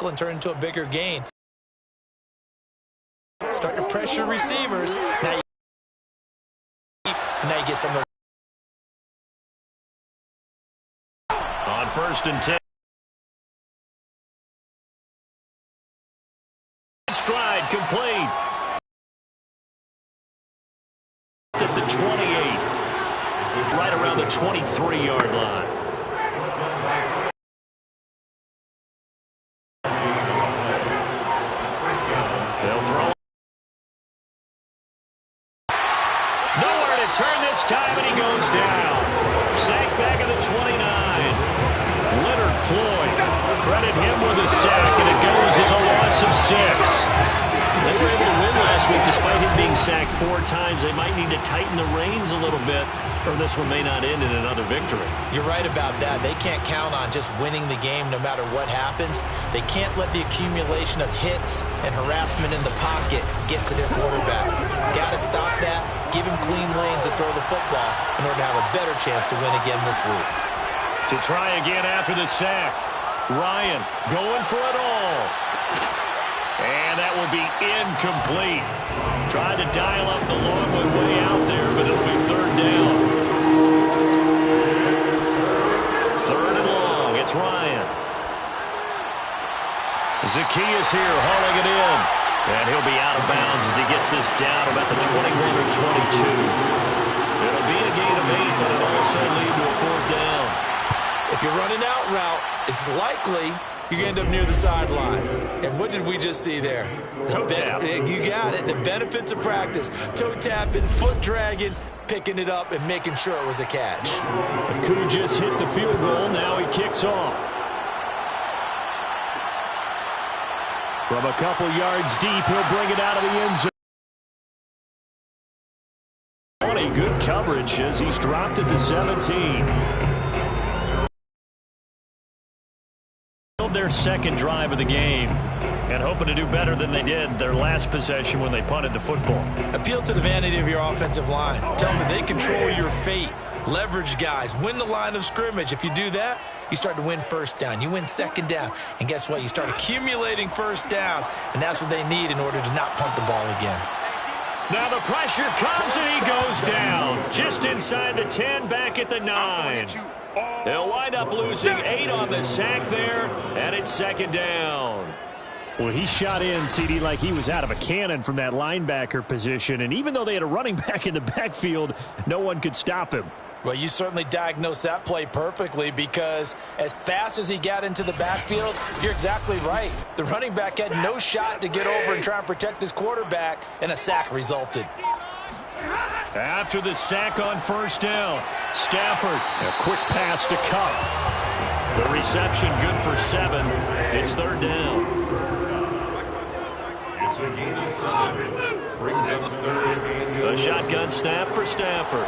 and turn into a bigger gain. Start to pressure receivers. Now you get some of those. On 1st and 10. Stride complete. At the 28. Right around the 23-yard line. They'll throw. Nowhere to turn this time, and he goes down. Sacked back at the 29. Leonard Floyd. Credit him with a sack, and it goes as a loss of 6. They were able to win last week despite him being sacked 4 times. They might need to tighten the reins a little bit, or this one may not end in another victory. You're right about that. They can't count on just winning the game no matter what happens. They can't let the accumulation of hits and harassment in the pocket get to their quarterback. Got to stop that. Give him clean lanes to throw the football in order to have a better chance to win again this week. To try again after the sack. Ryan going for it all. And that will be incomplete. Tried to dial up the long way out there, but it'll be 3rd down. 3rd and long. It's Ryan. Zacchaeus here hauling it in. And he'll be out of bounds as he gets this down about the 21 or 22. It'll be a gain of 8, but it'll also lead to a 4th down. If you're running out route, it's likely you're going to end up near the sideline. And what did we just see there? Toe tap. You got it. The benefits of practice. Toe tapping, foot dragging, picking it up, and making sure it was a catch. Aku just hit the field goal. Now he kicks off. From a couple yards deep, he'll bring it out of the end zone. Good coverage as he's dropped at the 17. Their 2nd drive of the game and hoping to do better than they did their last possession when they punted the football. Appeal to the vanity of your offensive line. Tell them that they control your fate. Leverage guys. Win the line of scrimmage. If you do that, you start to win 1st down. You win 2nd down. And guess what? You start accumulating 1st downs. And that's what they need in order to not punt the ball again. Now the pressure comes and he goes down. Just inside the 10, back at the 9. They'll wind up losing 8 on the sack there, and it's 2nd down. Well, he shot in, CD, like he was out of a cannon from that linebacker position, and even though they had a running back in the backfield, no one could stop him. Well, you certainly diagnosed that play perfectly because as fast as he got into the backfield, you're exactly right. The running back had no shot to get over and try and protect his quarterback, and a sack resulted. After the sack on 1st down, Stafford, a quick pass to Cup. The reception good for 7. It's 3rd down. It's a gain of 7. Brings up 3rd. A shotgun snap for Stafford.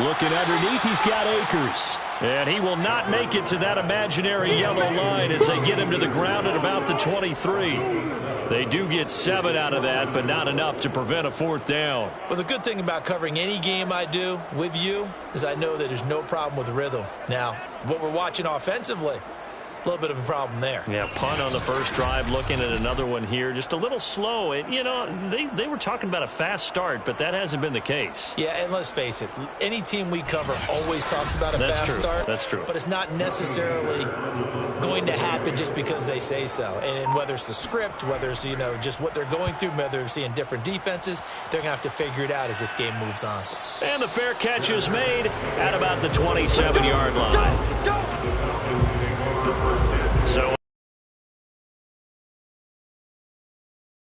Looking underneath, he's got Akers. And he will not make it to that imaginary yellow line as they get him to the ground at about the 23. They do get 7 out of that, but not enough to prevent a 4th down. Well, the good thing about covering any game I do with you is I know that there's no problem with rhythm. Now, what we're watching offensively, a little bit of a problem there. Yeah, punt on the 1st drive, looking at another one here. Just a little slow. And, you know, they were talking about a fast start, but that hasn't been the case. Yeah, and let's face it, any team we cover always talks about a fast start. That's true. But it's not necessarily going to happen just because they say so. And whether it's the script, whether it's, you know, just what they're going through, whether they're seeing different defenses, they're going to have to figure it out as this game moves on. And the fair catch is made at about the 27-yard line. So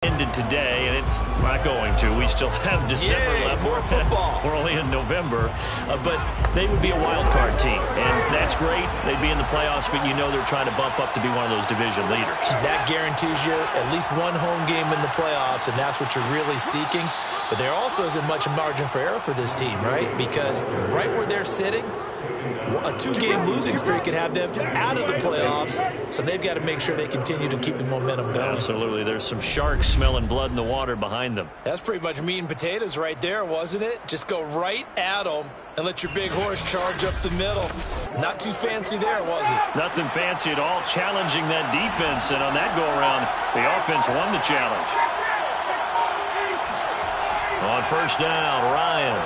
ended today, and it's not going to. We still have December left. More football. We're only in November, but they would be a wild card team, and that's great. They'd be in the playoffs, but you know they're trying to bump up to be one of those division leaders. That guarantees you at least one home game in the playoffs, and that's what you're really seeking. But there also isn't much margin for error for this team, right? Because right where they're sitting, a 2-game losing streak could have them out of the playoffs, so they've got to make sure they continue to keep the momentum going. Absolutely. There's some sharks smelling blood in the water behind them. That's pretty much meat and potatoes right there, wasn't it? Just go right at them and let your big horse charge up the middle. Not too fancy there, was it? Nothing fancy at all, challenging that defense. And on that go-around, the offense won the challenge. On first down, Ryan.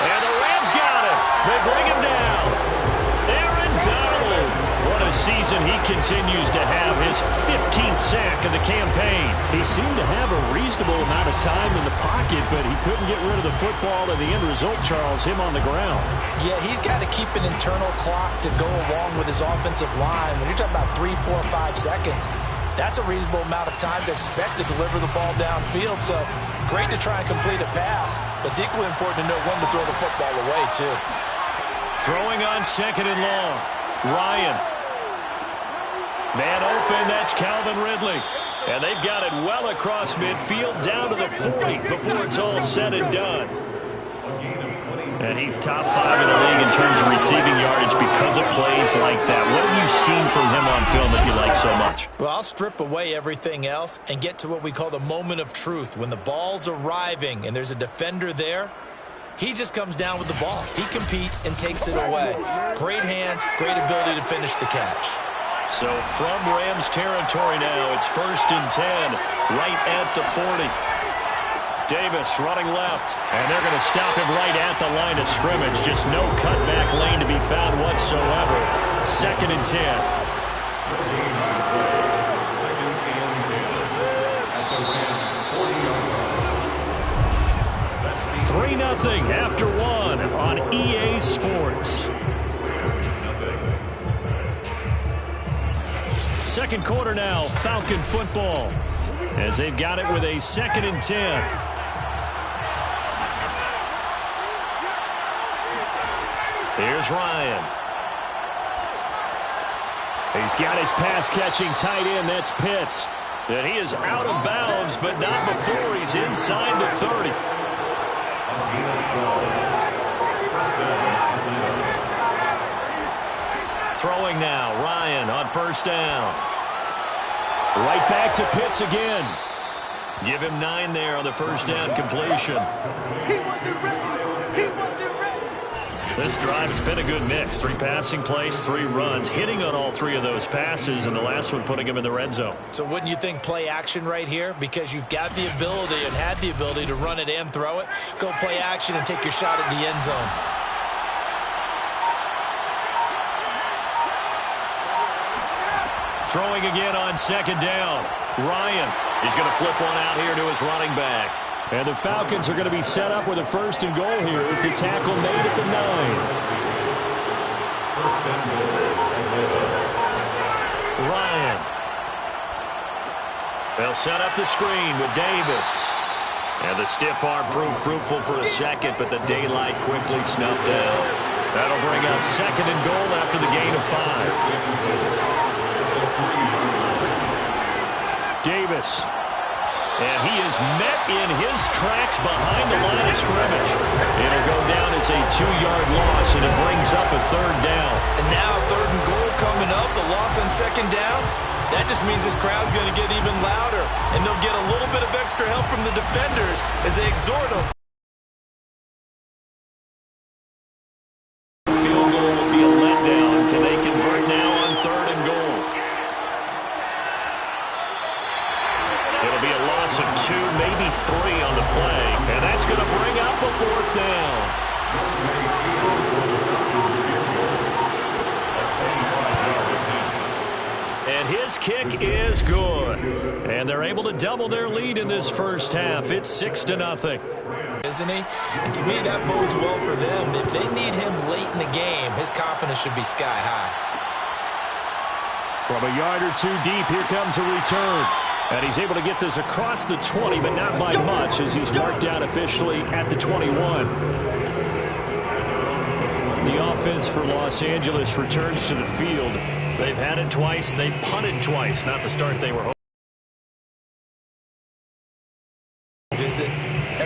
And the Rams got him. They bring him down. Aaron Donald. What a season he continues to have. His 15th sack of the campaign. He seemed to have a reasonable amount of time in the pocket, but he couldn't get rid of the football, and the end result, Charles, him on the ground. Yeah, he's got to keep an internal clock to go along with his offensive line. When you're talking about 3, 4, 5 seconds, that's a reasonable amount of time to expect to deliver the ball downfield. So great to try and complete a pass, but it's equally important to know when to throw the football away, too. Throwing on second and long. Ryan. Man open, that's Calvin Ridley. And they've got it well across midfield down to the 40 before it's all said and done. And he's top 5 in the league in terms of receiving yardage because of plays like that. What have you seen from him on film that you like so much? Well, I'll strip away everything else and get to what we call the moment of truth. When the ball's arriving and there's a defender there, he just comes down with the ball. He competes and takes it away. Great hands, great ability to finish the catch. So from Rams territory now, it's 1st and 10, right at the 40. Davis running left, and they're going to stop him right at the line of scrimmage. Just no cutback lane to be found whatsoever. 2nd and 10. 2nd and 10 at the Rams 40-yard line. 3-0 after 1 on EA Sports. Second quarter now, Falcon football, as they've got it with a 2nd and 10. Here's Ryan. He's got his pass-catching tight end. That's Pitts. And he is out of bounds, but not before he's inside the 30. Throwing now, Ryan on first down. Right back to Pitts again. Give him 9 there on the first down completion. This drive, it's been a good mix. 3 passing plays, 3 runs, hitting on all 3 of those passes, and the last one putting him in the red zone. So wouldn't you think play action right here? Because you've got the ability and had the ability to run it and throw it. Go play action and take your shot at the end zone. Throwing again on 2nd down. Ryan is going to flip one out here to his running back. And the Falcons are going to be set up with a 1st and goal here as the tackle made at the 9. 1st and goal. Ryan. They'll set up the screen with Davis. And the stiff arm proved fruitful for a second, but the daylight quickly snuffed out. That'll bring up 2nd and goal after the gain of 5. Davis. And he is met in his tracks behind the line of scrimmage. It'll go down as a 2-yard loss, and it brings up a 3rd down. And now 3rd and goal coming up. The loss on 2nd down. That just means this crowd's going to get even louder. And they'll get a little bit of extra help from the defenders as they exhort them. Field goal will be a letdown. Can they convert now on 3rd and goal? It'll be a loss of 2, maybe 3 on the play. And that's going to bring up a 4th down. And his kick is good. And they're able to double their lead in this first half. It's 6-0. Isn't he? And to me, that bodes well for them. If they need him late in the game, his confidence should be sky high. From a yard or 2 deep, here comes a return. And he's able to get this across the 20, but not by much, as he's marked down officially at the 21. The offense for Los Angeles returns to the field. They've had it twice. They've punted twice. Not the start they were hoping. Visit.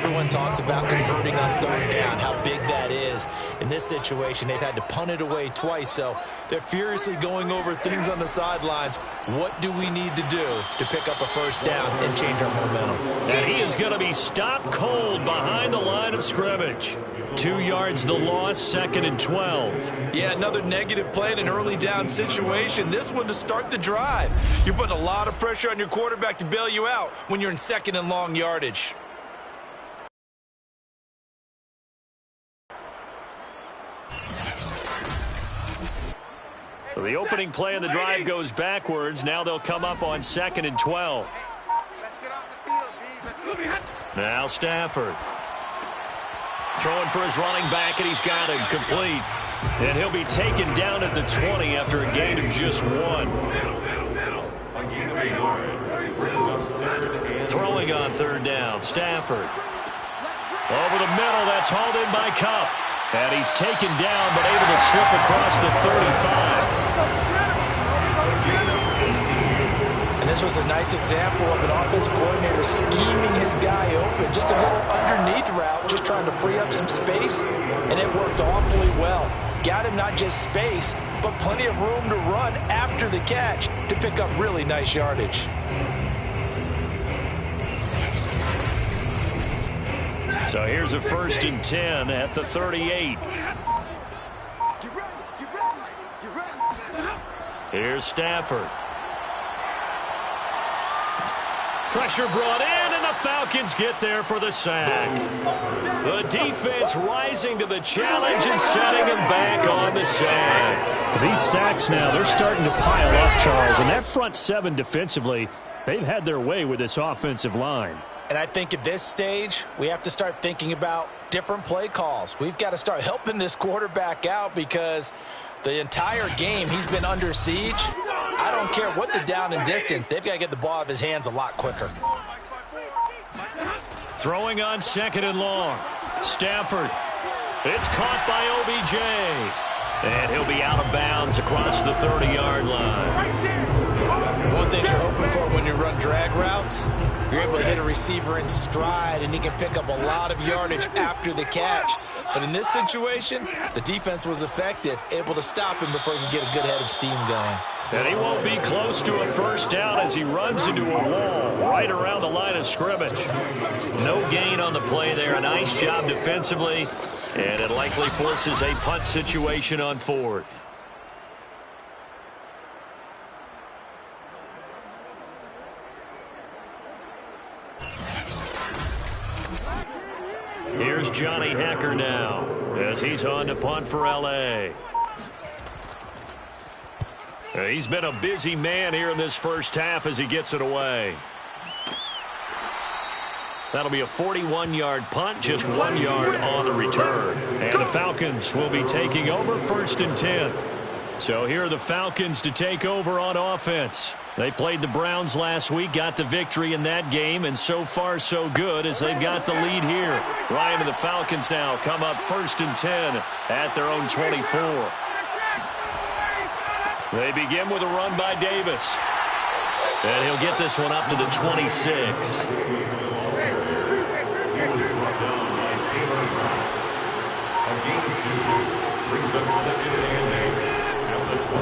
Everyone talks about converting on third down, how big that is. In this situation, they've had to punt it away twice, so they're furiously going over things on the sidelines. What do we need to do to pick up a first down and change our momentum? And he is going to be stopped cold behind the line of scrimmage. 2 yards the loss, 2nd and 12. Yeah, another negative play in an early down situation. This one to start the drive. You're putting a lot of pressure on your quarterback to bail you out when you're in 2nd and long yardage. So the opening play of the drive goes backwards. Now they'll come up on 2nd and 12. Let's get off the field, D. Now Stafford. Throwing for his running back, and he's got it complete. And he'll be taken down at the 20 after a gain of just 1. Throwing on 3rd down, Stafford. Over the middle, that's hauled in by Kupp. And he's taken down, but able to slip across the 35. And this was a nice example of an offensive coordinator scheming his guy open. Just a little underneath route, just trying to free up some space, and it worked awfully well. Got him not just space, but plenty of room to run after the catch to pick up really nice yardage. So here's a 1st and 10 at the 38. Here's Stafford. Pressure brought in, and the Falcons get there for the sack. The defense rising to the challenge and setting him back on the sack. These sacks now, they're starting to pile up, Charles. And that front 7 defensively, they've had their way with this offensive line. And I think at this stage, we have to start thinking about different play calls. We've got to start helping this quarterback out because the entire game he's been under siege. I don't care what the down and distance. They've got to get the ball out of his hands a lot quicker. Throwing on 2nd and long. Stafford. It's caught by OBJ. And he'll be out of bounds across the 30-yard line. One thing you're hoping for when you run drag routes, you're able to hit a receiver in stride, and he can pick up a lot of yardage after the catch. But in this situation, the defense was effective, able to stop him before he could get a good head of steam going. And he won't be close to a first down as he runs into a wall right around the line of scrimmage. No gain on the play there. A nice job defensively, and it likely forces a punt situation on 4th. Here's Johnny Hacker now as he's on to punt for L.A. He's been a busy man here in this first half as he gets it away. That'll be a 41-yard punt, just 1 yard on the return. And the Falcons will be taking over 1st and 10. So here are the Falcons to take over on offense. They played the Browns last week, got the victory in that game, and so far so good as they've got the lead here. Ryan and the Falcons now come up 1st and 10 at their own 24. They begin with a run by Davis. And he'll get this one up to the 26.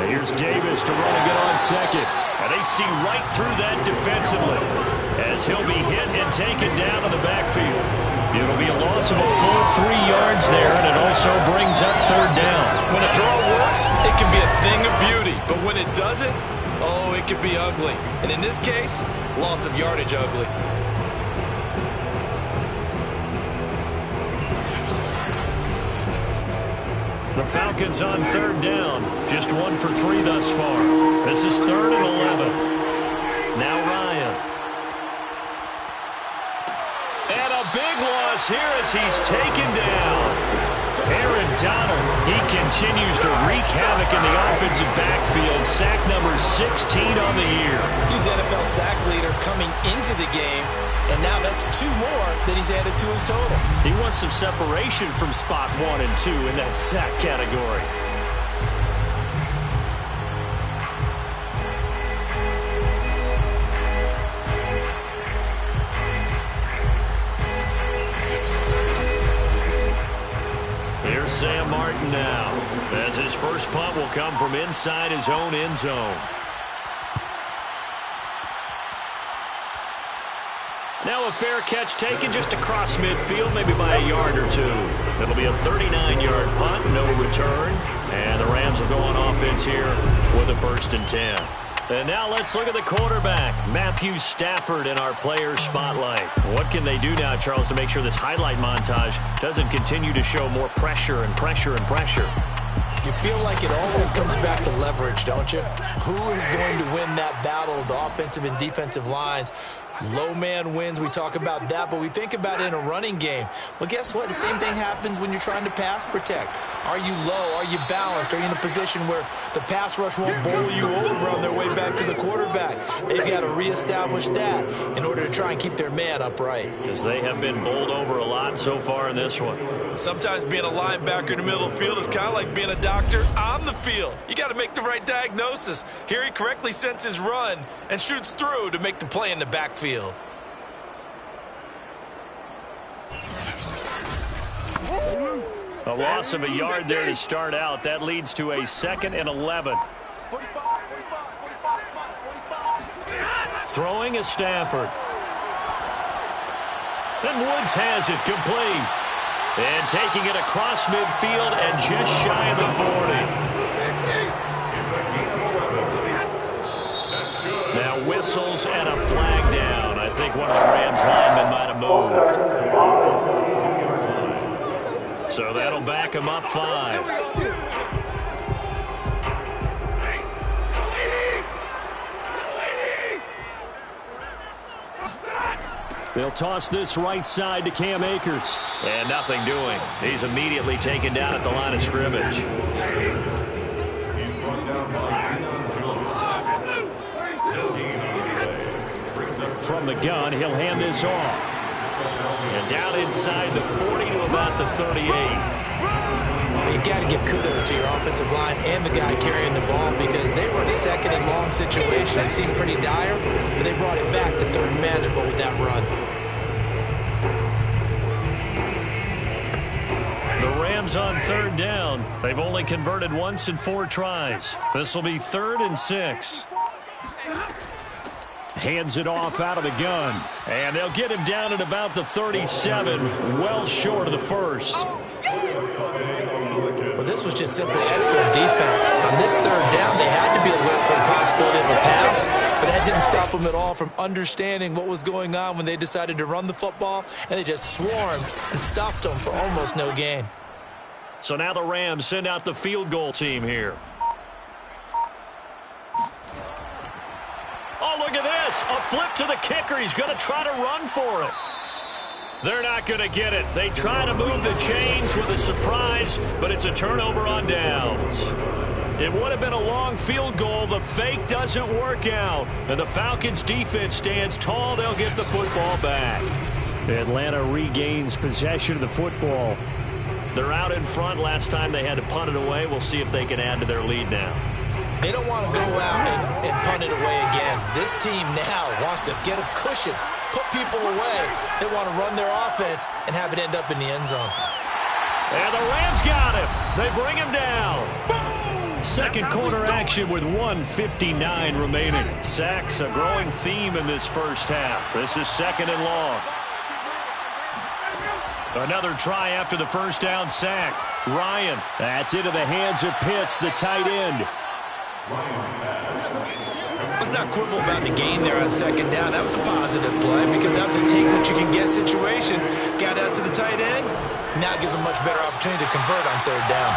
Here's Davis to run again on 2nd. And they see right through that defensively as he'll be hit and taken down in the backfield. It'll be a loss of a full 3 yards there, and it also brings up 3rd down. When a draw works, it can be a thing of beauty. But when it doesn't, oh, it can be ugly. And in this case, loss of yardage ugly. The Falcons on 3rd down. Just 1 for 3 thus far. This is 3rd and 11. Now Ryan. And a big loss here as he's taken down. Aaron Donald, he continues to wreak havoc in the offensive backfield. Sack number 16 on the year. He's NFL sack leader coming into the game, and now that's 2 more that he's added to his total. He wants some separation from spot 1 and 2 in that sack category. punting now, as his first punt will come from inside his own end zone. Now a fair catch taken just across midfield, maybe by a yard or two. It'll be a 39-yard punt, no return. And the Rams will go on offense here with a 1st and 10. And now let's look at the quarterback, Matthew Stafford, in our player spotlight. What can they do now, Charles, to make sure this highlight montage doesn't continue to show more pressure and pressure and pressure? You feel like it always comes back to leverage, don't you? Who is going to win that battle of the offensive and defensive lines? Low man wins. We talk about that, but we think about it in a running game. Well, guess what? The same thing happens when you're trying to pass protect. Are you low? Are you balanced? Are you in a position where the pass rush won't bowl you over on their way back to the quarterback? They've got to reestablish that in order to try and keep their man upright. As they have been bowled over a lot so far in this one. Sometimes being a linebacker in the middle of the field is kind of like being a doctor on the field. You got to make the right diagnosis. Here he correctly sends his run and shoots through to make the play in the backfield. A loss of a yard there to start out. That leads to a 2nd and 11. Throwing is Stafford. And Woods has it complete. And taking it across midfield and just shy of the 40. Now whistles and a flag down. I think one of the Rams linemen might have moved. So that'll back him up 5. They'll toss this right side to Cam Akers. And nothing doing. He's immediately taken down at the line of scrimmage. From the gun, he'll hand this off. And down inside the 40 to about the 38. You got to give kudos to your offensive line and the guy carrying the ball because they were in a 2nd and long situation. It seemed pretty dire, but they brought it back to 3rd and manageable with that run. The Rams on 3rd down. They've only converted once in 4 tries. This will be 3rd and 6. Hands it off out of the gun. And they'll get him down at about the 37, well short of the 1st. Well, this was just simply excellent defense. On this 3rd down, they had to be alert for the possibility of a pass, but that didn't stop them at all from understanding what was going on when they decided to run the football, and they just swarmed and stopped them for almost no gain. So now the Rams send out the field goal team here. Oh, look at this. A flip to the kicker. He's going to try to run for it. They're not going to get it. They try to move the chains with a surprise, but it's a turnover on downs. It would have been a long field goal. The fake doesn't work out. And the Falcons' defense stands tall. They'll get the football back. Atlanta regains possession of the football. They're out in front. Last time they had to punt it away. We'll see if they can add to their lead now. They don't want to go out and punt it away again. This team now wants to get a cushion, put people away. They want to run their offense and have it end up in the end zone. And the Rams got him. They bring him down. Second quarter action with 1:59 remaining. Sacks, a growing theme in this first half. This is 2nd and long. Another try after the first down sack. Ryan. That's into the hands of Pitts, the tight end. Let's not quibble about the gain there on 2nd down. That was a positive play because that was a take-what-you-can-get situation. Got out to the tight end. Now gives a much better opportunity to convert on 3rd down.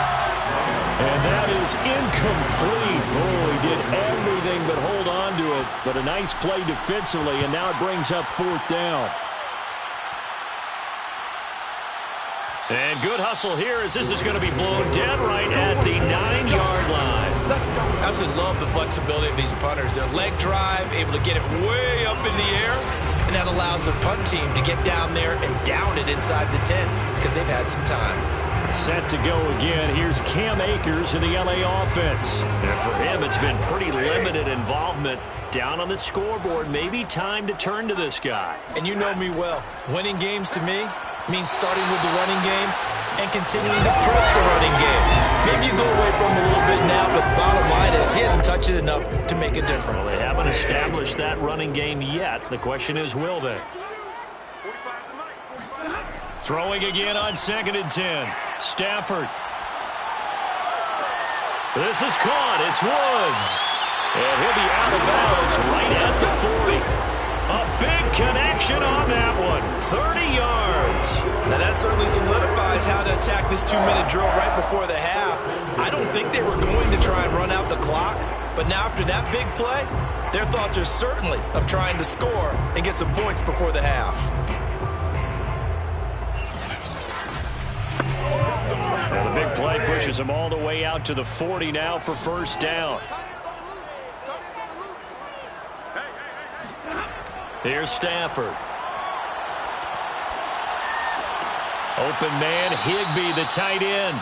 And that is incomplete. Oh, he did everything but hold on to it. But a nice play defensively, and now it brings up 4th down. And good hustle here as this is going to be blown dead right at the 9-yard line. I absolutely love the flexibility of these punters. Their leg drive, able to get it way up in the air, and that allows the punt team to get down there and down it inside the 10 because they've had some time. Set to go again. Here's Cam Akers in the LA offense. And for him, it's been pretty limited involvement. Down on the scoreboard, maybe time to turn to this guy. And you know me well. Winning games to me means starting with the running game and continuing to press the running game. Maybe you go away from him a little bit now, but the bottom line is he hasn't touched it enough to make a difference. Well, they haven't established that running game yet. The question is, will they? Throwing again on 2nd and 10. Stafford. This is caught. It's Woods. And he'll be out of bounds right at the 40. A big connection on that one. 30 yards. Now that certainly solidifies how to attack this 2-minute drill right before the half. I don't think they were going to try and run out the clock, but now after that big play, their thoughts are certainly of trying to score and get some points before the half. Well, the big play pushes them all the way out to the 40 now for first down. Here's Stafford. Open man, Higbee, the tight end.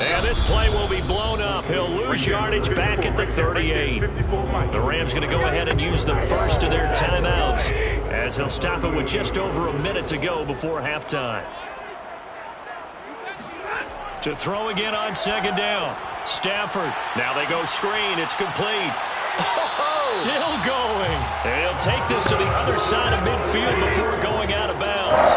And this play will be blown up. He'll lose yardage back at the 38. The Rams going to go ahead and use the first of their timeouts as they'll stop it with just over a minute to go before halftime. To throw again on 2nd down. Stafford. Now they go screen. It's complete. Still going. And he'll take this to the other side of midfield before going out of bounds.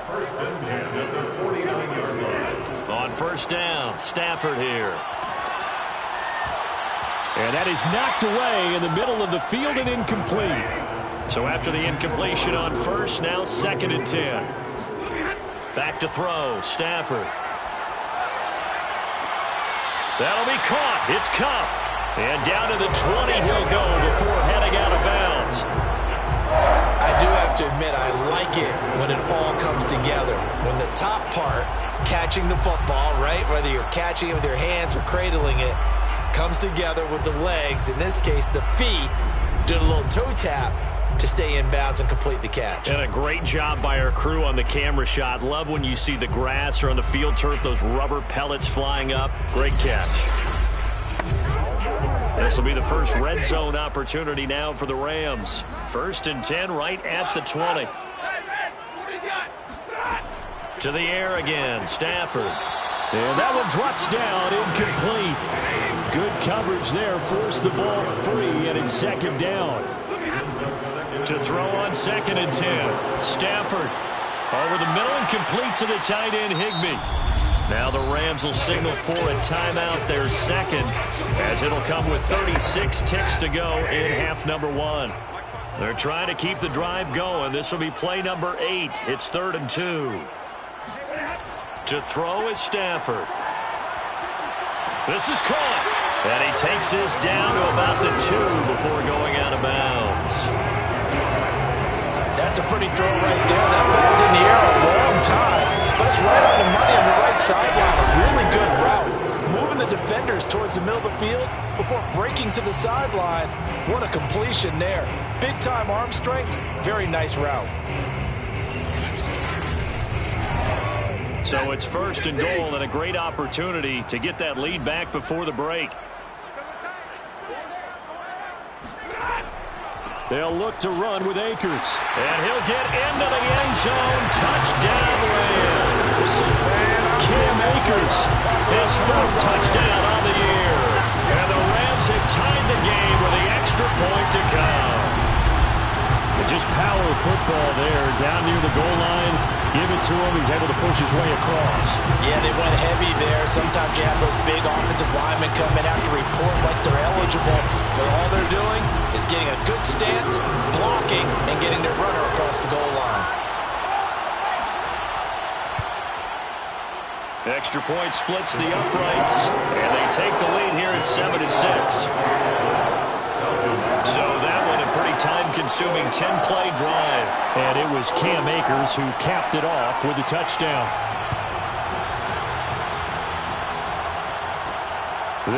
First and 10 at the 49-yard line. On first down, Stafford here. And that is knocked away in the middle of the field and incomplete. So after the incompletion on first, now 2nd and 10. Back to throw, Stafford. That'll be caught. It's Kupp. And down to the 20 he'll go before heading out of bounds. I do have to admit, I like it when it all comes together. When the top part, catching the football, right, whether you're catching it with your hands or cradling it, comes together with the legs. In this case, the feet, did a little toe tap to stay in bounds and complete the catch. And a great job by our crew on the camera shot. Love when you see the grass or on the field turf, those rubber pellets flying up. Great catch. This will be the first red zone opportunity now for the Rams. 1st and 10 right at the 20. To the air again, Stafford. And that one drops down, incomplete. Good coverage there, forced the ball free, and it's 2nd down. To throw on 2nd and 10. Stafford over the middle and complete to the tight end, Higbee. Now the Rams will signal for a timeout, their second, as it'll come with 36 ticks to go in half number 1. They're trying to keep the drive going. This will be play number 8. It's 3rd and 2. To throw is Stafford. This is caught. And he takes this down to about the 2 before going out of bounds. That's a pretty throw right there. That ball's in the air a long time. But it's right on the money on the right sideline. A really good route. Moving the defenders towards the middle of the field before breaking to the sideline. What a completion there. Big-time arm strength. Very nice route. So it's 1st and goal and a great opportunity to get that lead back before the break. They'll look to run with Akers. And he'll get into the end zone. Touchdown, Rams. Cam Akers. His 4th touchdown on the year. And the Rams have tied the game with the extra point to come. And just power football there down near the goal line. Give it to him. He's able to push his way across. Yeah, they went heavy there. Sometimes you have those big offensive linemen come in after report like they're eligible. But all they're doing is getting a good stance, blocking, and getting their runner across the goal line. Extra point splits the uprights. And they take the lead here at 7-6. So that one a pretty time-consuming 10-play drive. And it was Cam Akers who capped it off with a touchdown.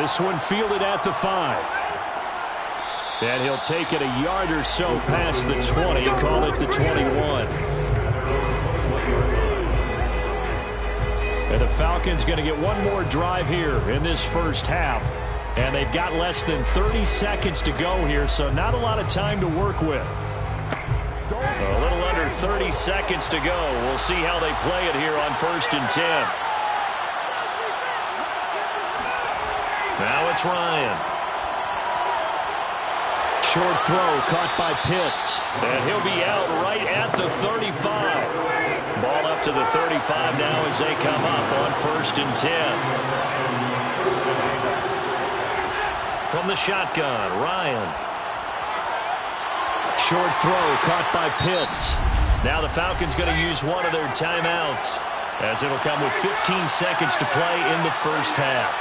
This one fielded at the 5. And he'll take it a yard or so past the 20, call it the 21. And the Falcons going to get one more drive here in this first half. And they've got less than 30 seconds to go here, so not a lot of time to work with. A little under 30 seconds to go. We'll see how they play it here on 1st and 10. Now it's Ryan. Short throw caught by Pitts. And he'll be out right at the 35. Ball up to the 35 now as they come up on 1st and 10. From the shotgun, Ryan. Short throw caught by Pitts. Now the Falcons going to use one of their timeouts as it'll come with 15 seconds to play in the first half.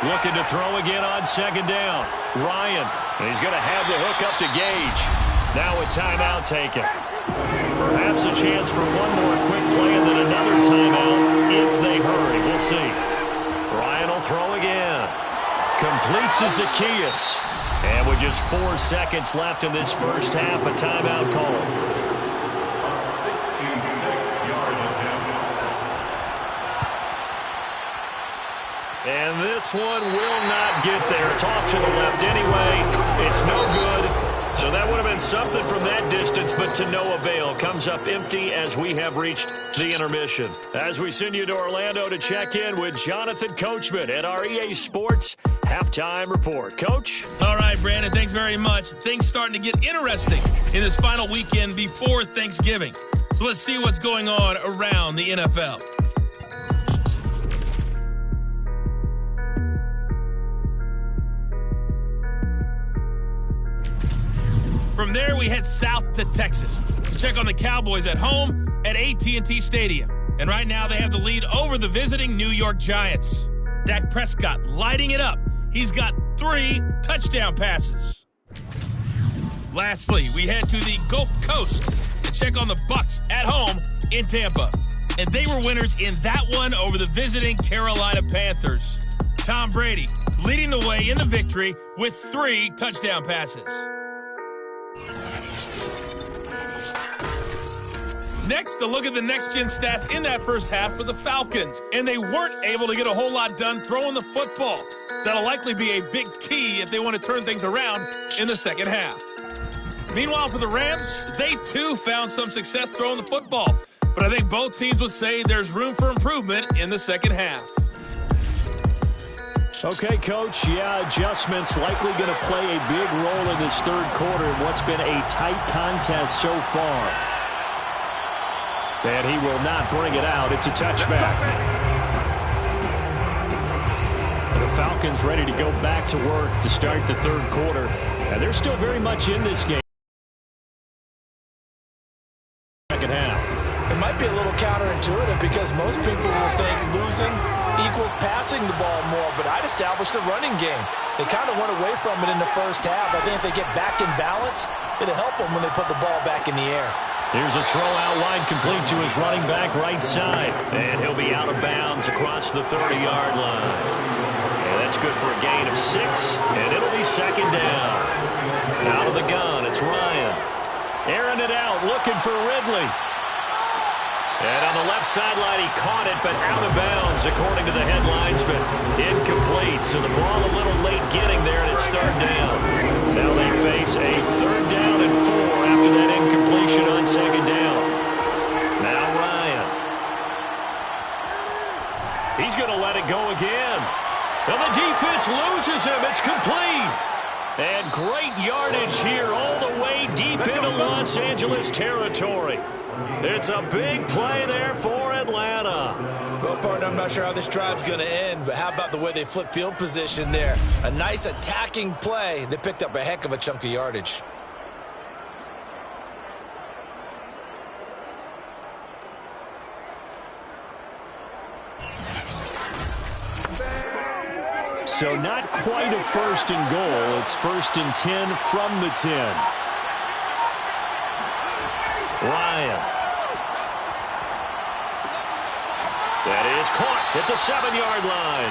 Looking to throw again on 2nd down. Ryan, and he's going to have the hook up to Gage. Now a timeout taken. Perhaps a chance for one more quick play and then another timeout if they hurry. We'll see. Ryan will throw again. Complete to Zacchaeus. And with just 4 seconds left in this first half, a timeout call. A 66-yard attempt. And this one will not get there. It's off to the left anyway. It's no good. So that would have been something from that distance, but to no avail. Comes up empty as we have reached the intermission. As we send you to Orlando to check in with Jonathan Coachman at our EA Sports Halftime Report. Coach? All right, Brandon, thanks very much. Things starting to get interesting in this final weekend before Thanksgiving. So let's see what's going on around the NFL. From there, we head south to Texas to check on the Cowboys at home at AT&T Stadium. And right now, they have the lead over the visiting New York Giants. Dak Prescott lighting it up. He's got 3 touchdown passes. Lastly, we head to the Gulf Coast to check on the Bucs at home in Tampa. And they were winners in that one over the visiting Carolina Panthers. Tom Brady leading the way in the victory with 3 touchdown passes. Next, a look at the next-gen stats in that first half for the Falcons. And they weren't able to get a whole lot done throwing the football. That'll likely be a big key if they want to turn things around in the second half. Meanwhile, for the Rams, they too found some success throwing the football. But I think both teams would say there's room for improvement in the second half. Okay, Coach, adjustments likely going to play a big role in this third quarter in what's been a tight contest so far. And he will not bring it out. It's a touchback. The Falcons ready to go back to work to start the third quarter. And they're still very much in this game. Second half. It might be a little counterintuitive because most people will think losing equals passing the ball more, but I'd establish the running game. They kind of went away from it in the first half. I think if they get back in balance, it'll help them when they put the ball back in the air. Here's a throw out wide complete to his running back right side. And he'll be out of bounds across the 30-yard line. And that's good for a gain of 6, and it'll be second down. Out of the gun, it's Ryan. Airing it out, looking for Ridley. And on the left sideline, he caught it, but out of bounds, according to the headlines, but incomplete. So the ball a little late getting there, and it's third down. Now they face a 3rd down and 4 after that incompletion on second down. Now Ryan. He's going to let it go again. And the defense loses him. It's complete. And great yardage here all the way deep into Los Angeles territory. It's a big play there for Atlanta. Well, partner, I'm not sure how this drive's going to end, but how about the way they flip field position there? A nice attacking play. They picked up a heck of a chunk of yardage. So not quite a 1st and goal. It's 1st and 10 from the 10. Ryan. That is caught at the 7-yard line.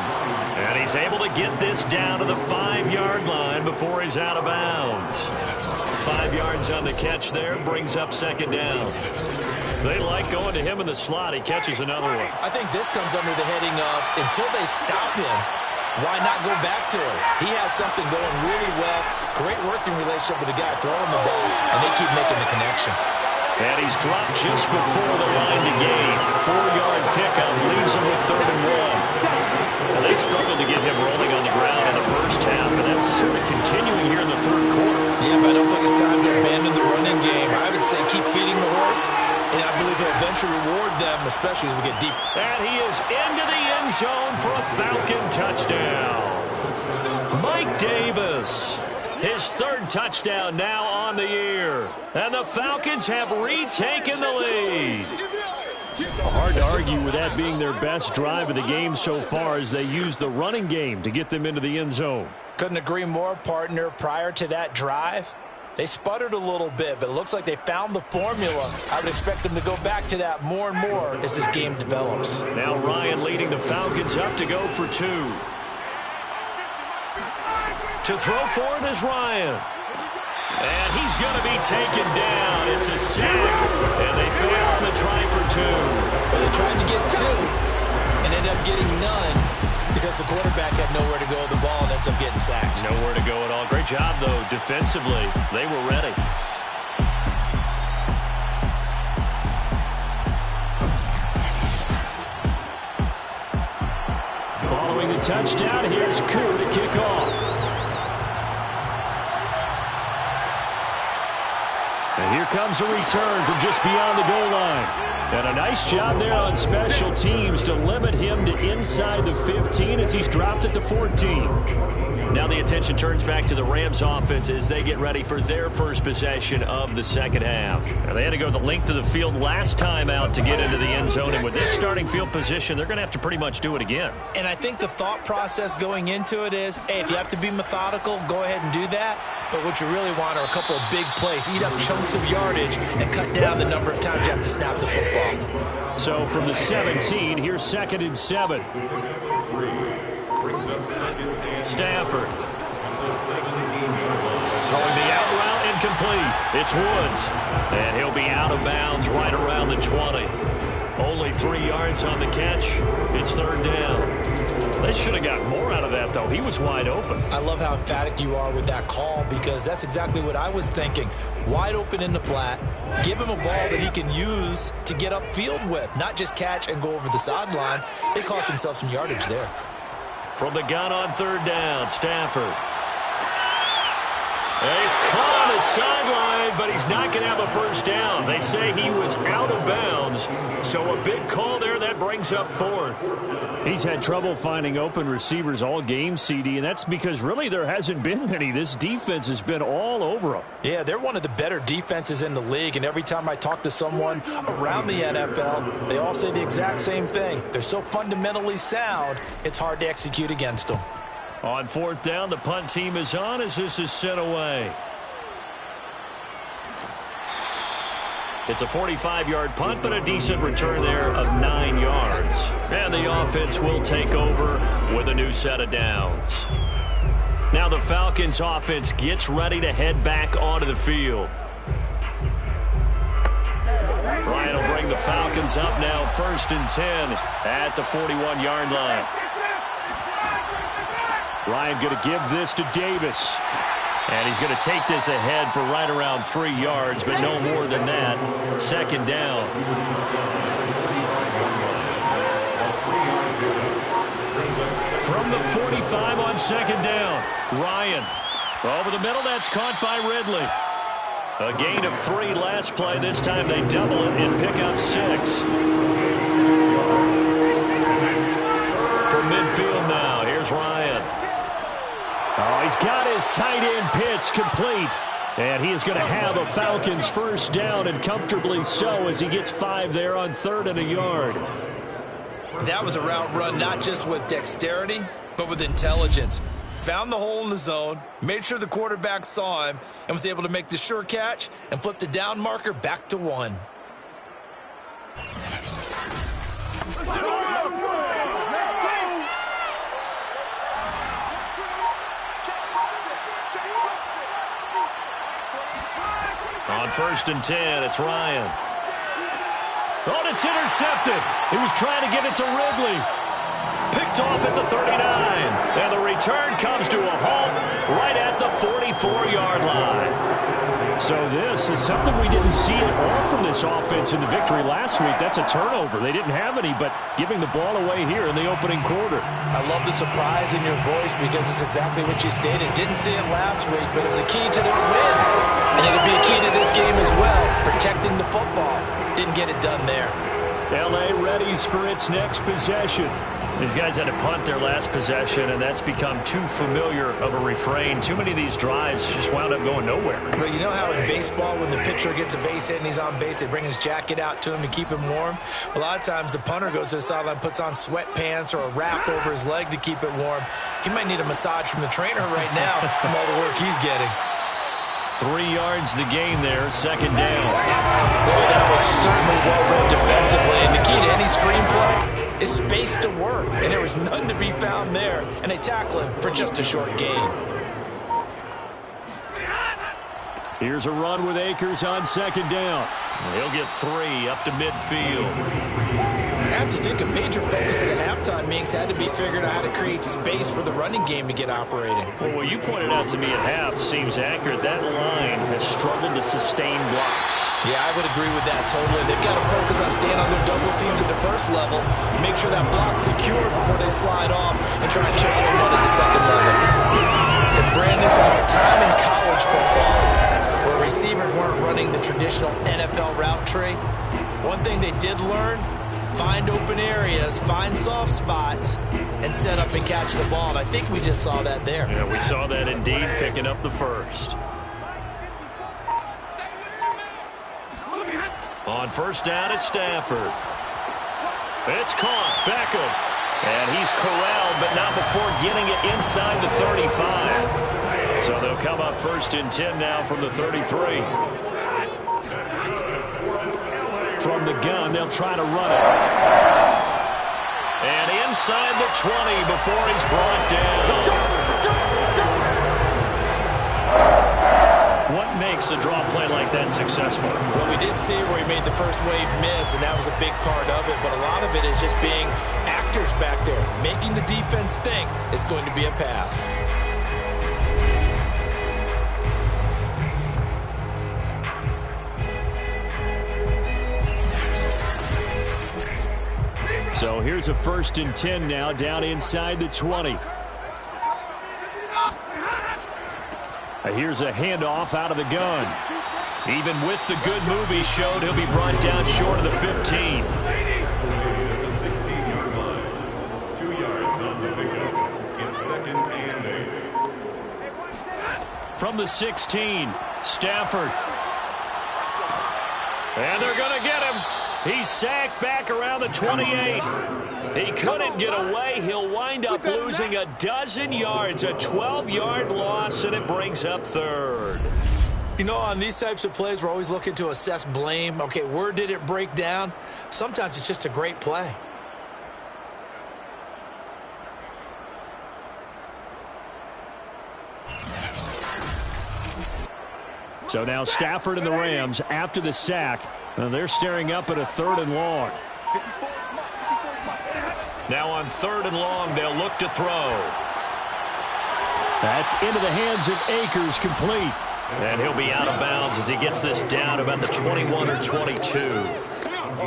And he's able to get this down to the 5-yard line before he's out of bounds. 5 yards on the catch there, brings up second down. They like going to him in the slot. He catches another one. I think this comes under the heading of until they stop him, why not go back to it? He has something going really well. Great working relationship with the guy throwing the ball, and they keep making the connection. And he's dropped just before the line to gain. 4-yard pickup leaves him with 3rd and 1. And they struggled to get him rolling on the ground in the first half, and that's sort of continuing here in the 3rd quarter. Yeah, but I don't think it's time to abandon the running game. I would say keep feeding the horse, and I believe he'll eventually reward them, especially as we get deeper. And he is into the end zone for a Falcon touchdown. Mike Davis, his 3rd touchdown now on the year. And the Falcons have retaken the lead. Hard to argue with that being their best drive of the game so far as they use the running game to get them into the end zone. Couldn't agree more, partner. Prior to that drive, they sputtered a little bit, but it looks like they found the formula. I would expect them to go back to that more and more as this game develops. Now Ryan leading the Falcons up to go for 2. To throw for it is Ryan. And he's going to be taken down. It's a sack. And they fail on the try for 2. But they tried to get 2 and ended up getting none because the quarterback had nowhere to go with the ball and ends up getting sacked. Nowhere to go at all. Great job, though, defensively. They were ready. Following the touchdown, here's Koo to kick off. And here comes a return from just beyond the goal line. And a nice job there on special teams to limit him to inside the 15 as he's dropped it to 14. Now the attention turns back to the Rams offense as they get ready for their first possession of the second half. Now they had to go the length of the field last time out to get into the end zone, and with this starting field position, they're going to have to pretty much do it again. And I think the thought process going into it is, hey, if you have to be methodical, go ahead and do that. But what you really want are a couple of big plays, eat up chunks of yardage, and cut down the number of times you have to snap the football. So from the 17, here's 2nd and 7. Stafford throwing the out route incomplete. It's Woods, and he'll be out of bounds right around the 20. Only 3 yards on the catch. It's 3rd down. They should have got more out of that, though. He was wide open. I love how emphatic you are with that call because that's exactly what I was thinking. Wide open in the flat. Give him a ball that he can use to get upfield with, not just catch and go over the sideline. They cost themselves some yardage there. From the gun on 3rd down, Stafford. And he's caught on the sideline, but he's not going to have a first down. They say he was out of bounds, so a big call there. That brings up 4th. He's had trouble finding open receivers all game, CD, and that's because really there hasn't been many. This defense has been all over him. Yeah, they're one of the better defenses in the league, and every time I talk to someone around the NFL, they all say the exact same thing. They're so fundamentally sound, it's hard to execute against them. On 4th down, the punt team is on as this is sent away. It's a 45-yard punt, but a decent return there of 9 yards. And the offense will take over with a new set of downs. Now the Falcons offense gets ready to head back onto the field. Ryan will bring the Falcons up now 1st and 10 at the 41-yard line. Ryan going to give this to Davis. And he's going to take this ahead for right around 3 yards, but no more than that. 2nd down. From the 45 on 2nd down, Ryan. Over the middle, that's caught by Ridley. A gain of 3 last play. This time they double it and pick up 6. From midfield now, here's Ryan. Oh, he's got his tight end pitch complete. And he is going to have a Falcons first down, and comfortably so, as he gets 5 there on 3rd and a yard. That was a route run not just with dexterity, but with intelligence. Found the hole in the zone, made sure the quarterback saw him, and was able to make the sure catch and flip the down marker back to 1. On 1st and 10, it's Ryan. Oh, it's intercepted. He was trying to get it to Ridley. Picked picked off at the 39. And the return comes to a halt right at the 44-yard line. So this is something we didn't see at all from this offense in the victory last week. That's a turnover. They didn't have any, but giving the ball away here in the opening quarter. I love the surprise in your voice because it's exactly what you stated. Didn't see it last week, but it's a key to their win. And it'll be a key to this game as well, protecting the football. Didn't get it done there. L.A. readies for its next possession. These guys had to punt their last possession, and that's become too familiar of a refrain. Too many of these drives just wound up going nowhere. But you know how in baseball, when the pitcher gets a base hit and he's on base, they bring his jacket out to him to keep him warm? A lot of times the punter goes to the sideline, puts on sweatpants or a wrap over his leg to keep it warm. He might need a massage from the trainer right now from all the work he's getting. 3 yards the gain there, second down. Boy, that was certainly well read defensively. And the key to any screenplay is space to work. And there was none to be found there. And they tackle him for just a short gain. Here's a run with Akers on second down. He'll get 3 up to midfield. I have to think a major focus at the halftime meetings had to be figuring out how to create space for the running game to get operating. Well, what you pointed out to me at half seems accurate. That line has struggled to sustain blocks. Yeah, I would agree with that totally. They've got to focus on staying on their double teams at the first level, make sure that block's secure before they slide off and try and chip someone at the second level. And Brandon, from our time in college football, where receivers weren't running the traditional NFL route tree, one thing they did learn: find open areas, find soft spots, and set up and catch the ball. And I think we just saw that there. Yeah, we saw that indeed, picking up the first. On first down at Stafford. It's caught. Beckham. And he's corralled, but not before getting it inside the 35. So they'll come up first and 10 now from the 33. From the gun, they'll try to run it. And inside the 20 before he's brought down. What makes a draw play like that successful? Well, we did see where he made the first wave miss, and that was a big part of it. But a lot of it is just being actors back there, making the defense think it's going to be a pass. So here's a first and 10 now, down inside the 20. Here's a handoff out of the gun. Even with the good move he showed, he'll be brought down short of the 15. At the 16-yard line. 2 yards on the pickup. It's second and 8. From the 16, Stafford. And they're going to get him. He's sacked back around the 28. He couldn't get away. He'll wind up losing a dozen yards, a 12-yard loss, and it brings up third. You know, on these types of plays, we're always looking to assess blame. Okay, where did it break down? Sometimes it's just a great play. So now Stafford and the Rams, after the sack, they're staring up at a 3rd and long. Now on 3rd and long, they'll look to throw. That's into the hands of Akers, complete. And he'll be out of bounds as he gets this down about the 21 or 22.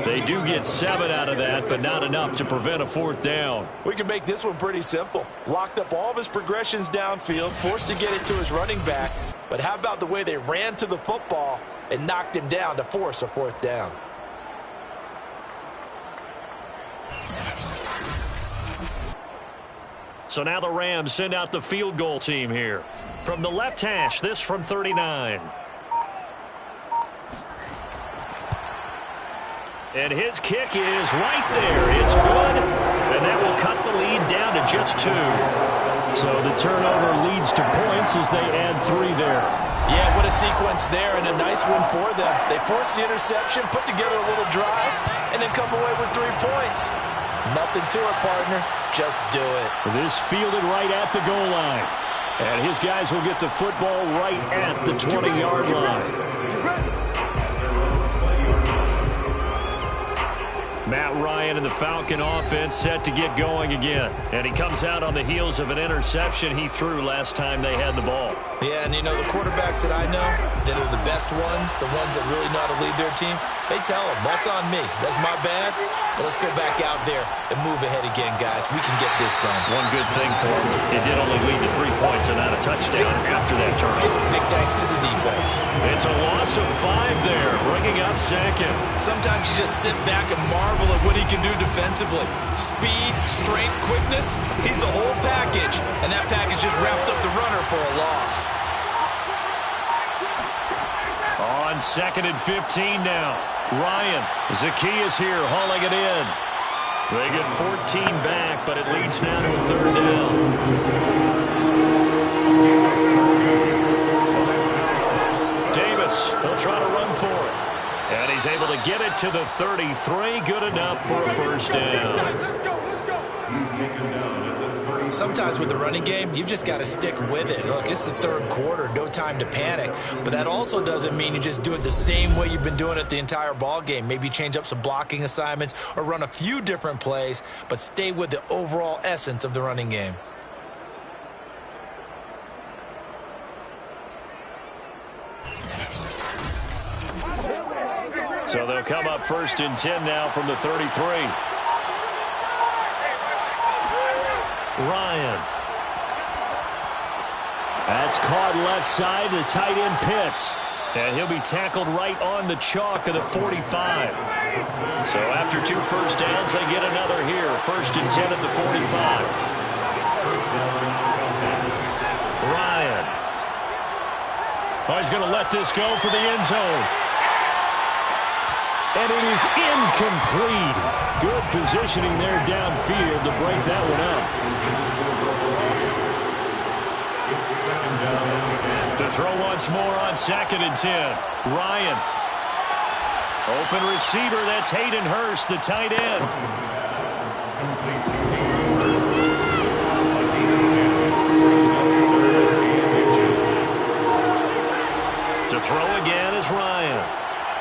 They do get 7 out of that, but not enough to prevent a 4th down. We can make this one pretty simple. Locked up all of his progressions downfield, forced to get it to his running back. But how about the way they ran to the football and knocked him down to force a 4th down? So now the Rams send out the field goal team here. From the left hash, this from 39. And his kick is right there. It's good. And that will cut the lead down to just 2. So the turnover leads to points as they add 3 there. Yeah, what a sequence there, and a nice one for them. They forced the interception, put together a little drive, and then come away with 3 points. Nothing to it, partner. Just do it. This fielded right at the goal line. And his guys will get the football right at the 20-yard line. Matt Ryan and the Falcon offense set to get going again. And he comes out on the heels of an interception he threw last time they had the ball. Yeah, and you know, the quarterbacks that I know that are the best ones, the ones that really know how to lead their team, they tell them, that's on me. That's my bad. But let's go back out there and move ahead again, guys. We can get this done. One good thing for him, it did only lead to 3 points and not a touchdown after that turnover. Big thanks to the defense. It's a loss of 5 there, bringing up second. Sometimes you just sit back and marvel at what he can do defensively. Speed, strength, quickness, he's the whole package. And that package just wrapped up the runner for a loss. On 2nd and 15 now. Ryan, Zacchaeus here, hauling it in. They get 14 back, but it leads now to a 3rd down. Davis, he'll try to run for it. And he's able to get it to the 33. Good enough for a 1st down. Let's go. He's taken down at the 30. Sometimes with the running game, you've just got to stick with it. Look, it's the 3rd quarter, no time to panic. But that also doesn't mean you just do it the same way you've been doing it the entire ball game. Maybe change up some blocking assignments or run a few different plays, but stay with the overall essence of the running game. So they'll come up 1st and 10 now from the 33. Ryan. That's caught left side to tight end Pitts. And he'll be tackled right on the chalk of the 45. So after 2 first downs, they get another here. 1st and 10 at the 45. Ryan. Oh, he's going to let this go for the end zone. And it is incomplete. Good positioning there downfield to break that one up. To throw once more on 2nd and 10. Ryan. Open receiver, that's Hayden Hurst, the tight end. To throw again is Ryan.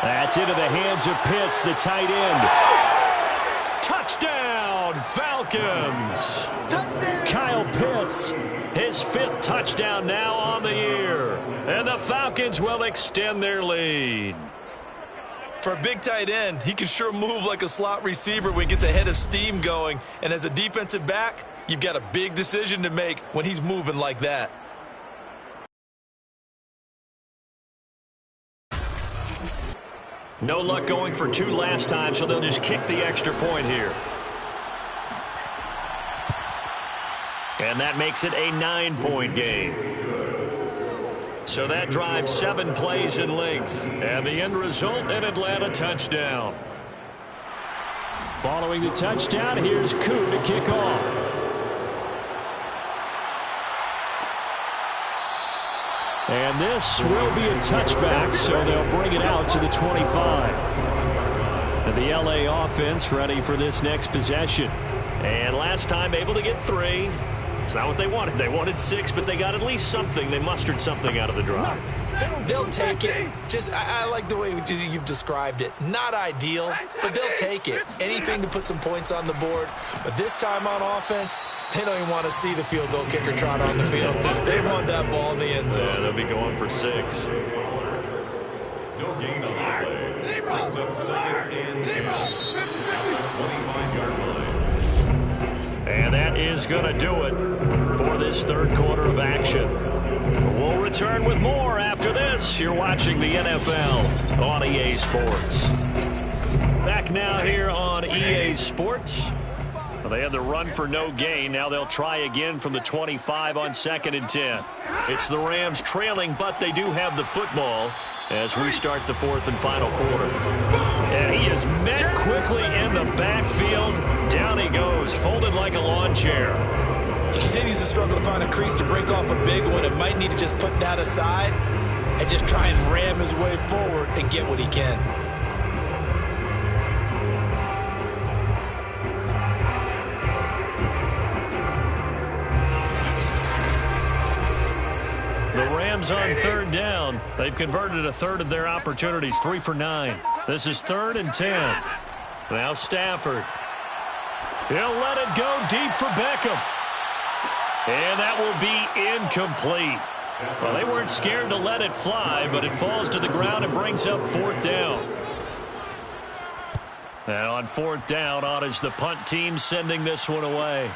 That's into the hands of Pitts, the tight end. Touchdown, Falcons. Touchdown. Kyle Pitts, his 5th touchdown now on the year. And the Falcons will extend their lead. For a big tight end, he can sure move like a slot receiver when he gets a head of steam going. And as a defensive back, you've got a big decision to make when he's moving like that. No luck going for 2 last time, so they'll just kick the extra point here. And that makes it a 9-point game. So that drives 7 plays in length. And the end result, an Atlanta touchdown. Following the touchdown, here's Koo to kick off. And this will be a touchback, so they'll bring it out to the 25. And the LA offense ready for this next possession. And last time able to get 3. It's not what they wanted. They wanted 6, but they got at least something. They mustered something out of the drive. They'll take it. I like the way you've described it. Not ideal, but they'll take it. Anything to put some points on the board. But this time on offense, they don't even want to see the field goal kicker trot on the field. They want that ball in the end zone. Yeah, they'll be going for 6. No gain on the play. Brings up 2nd and 10 at the 25-yard line. And that is going to do it for this 3rd quarter of action. We'll return with more after this. You're watching the NFL on EA Sports. Back now here on EA Sports. Well, they had the run for no gain. Now they'll try again from the 25 on 2nd and 10. It's the Rams trailing, but they do have the football as we start the 4th and final quarter. And he is met quickly in the backfield. Down he goes, folded like a lawn chair. He continues to struggle to find a crease to break off a big one. It might need to just put that aside and just try and ram his way forward and get what he can. The Rams on 3rd down. They've converted a 1/3 of their opportunities, 3 for 9. This is 3rd and 10. Now Stafford. He'll let it go deep for Beckham. And that will be incomplete. Well, they weren't scared to let it fly, but it falls to the ground and brings up 4th down. Now on 4th down, on is the punt team sending this one away.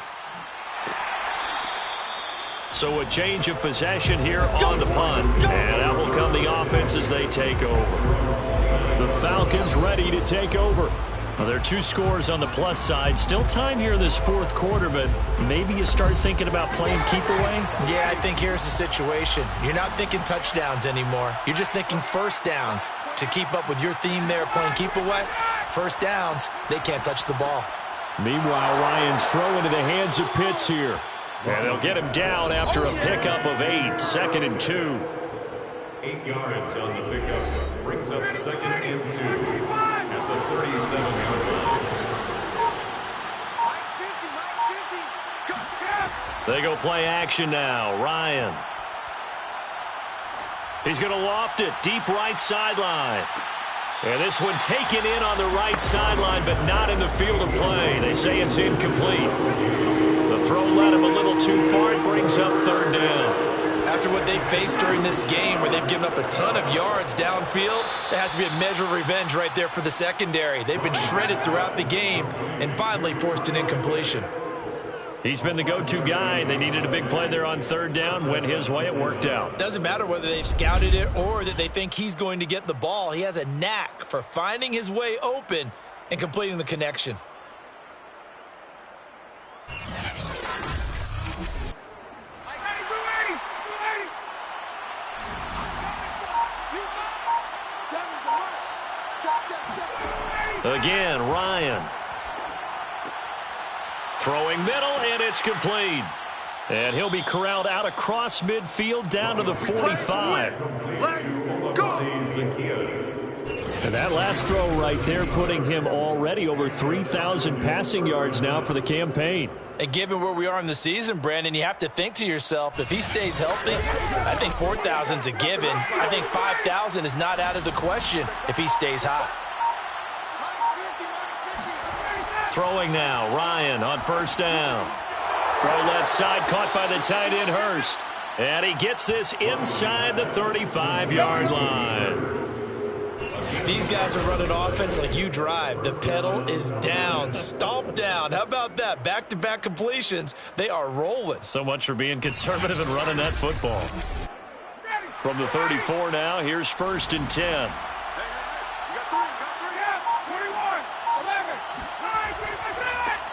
So a change of possession here on the punt. And out will come the offense as they take over. The Falcons ready to take over. Well, there are 2 scores on the plus side. Still time here in this 4th quarter, but maybe you start thinking about playing keep away? Yeah, I think here's the situation. You're not thinking touchdowns anymore. You're just thinking first downs. To keep up with your theme there, playing keep away, first downs, they can't touch the ball. Meanwhile, Ryan's throw into the hands of Pitts here. And they'll get him down after a pickup of 8, 2nd and 2. 8 yards on the pickup. Brings up 2nd and 2 at the 37-yard line. They go play action now. Ryan. He's going to loft it deep right sideline. And this one taken in on the right sideline, but not in the field of play. They say it's incomplete. The throw led him a little too far. It brings up 3rd down. After what they've faced during this game where they've given up a ton of yards downfield, there has to be a measure of revenge right there for the secondary. They've been shredded throughout the game and finally forced an incompletion. He's been the go-to guy. They needed a big play there on 3rd down. Went his way. It worked out. Doesn't matter whether they've scouted it or that they think he's going to get the ball. He has a knack for finding his way open and completing the connection. Again, Ryan. Throwing middle, and it's complete. And he'll be corralled out across midfield down to the 45. And that last throw right there putting him already over 3,000 passing yards now for the campaign. And given where we are in the season, Brandon, you have to think to yourself, if he stays healthy, I think 4,000's a given. I think 5,000 is not out of the question if he stays hot. Throwing now, Ryan on 1st down. Throw left side, caught by the tight end, Hurst. And he gets this inside the 35-yard line. These guys are running offense like you drive. The pedal is down, stomp down. How about that? Back-to-back completions. They are rolling. So much for being conservative and running that football. From the 34 now, here's 1st and 10.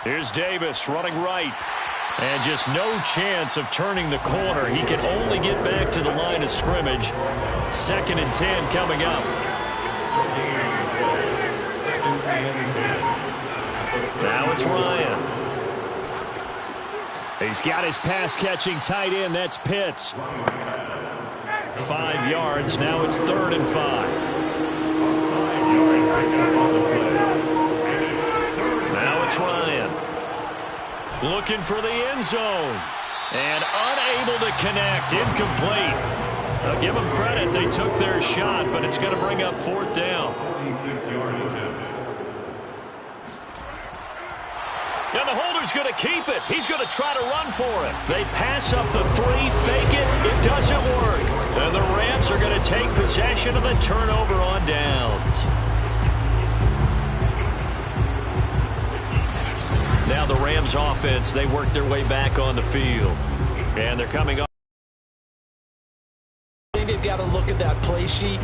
Here's Davis running right. And just no chance of turning the corner. He can only get back to the line of scrimmage. 2nd and 10 coming up. 2nd and 10. Now it's Ryan. He's got his pass-catching tight end. That's Pitts. 5 yards. Now it's 3rd and 5. Now it's Ryan. Looking for the end zone. And unable to connect. Incomplete. I'll give them credit. They took their shot, but it's going to bring up 4th down. 26-yard attempt. And the holder's going to keep it. He's going to try to run for it. They pass up the 3, fake it. It doesn't work. And the Rams are going to take possession of the turnover on downs. Now the Rams offense, they work their way back on the field. And they're coming up. I think they've got to look at that play sheet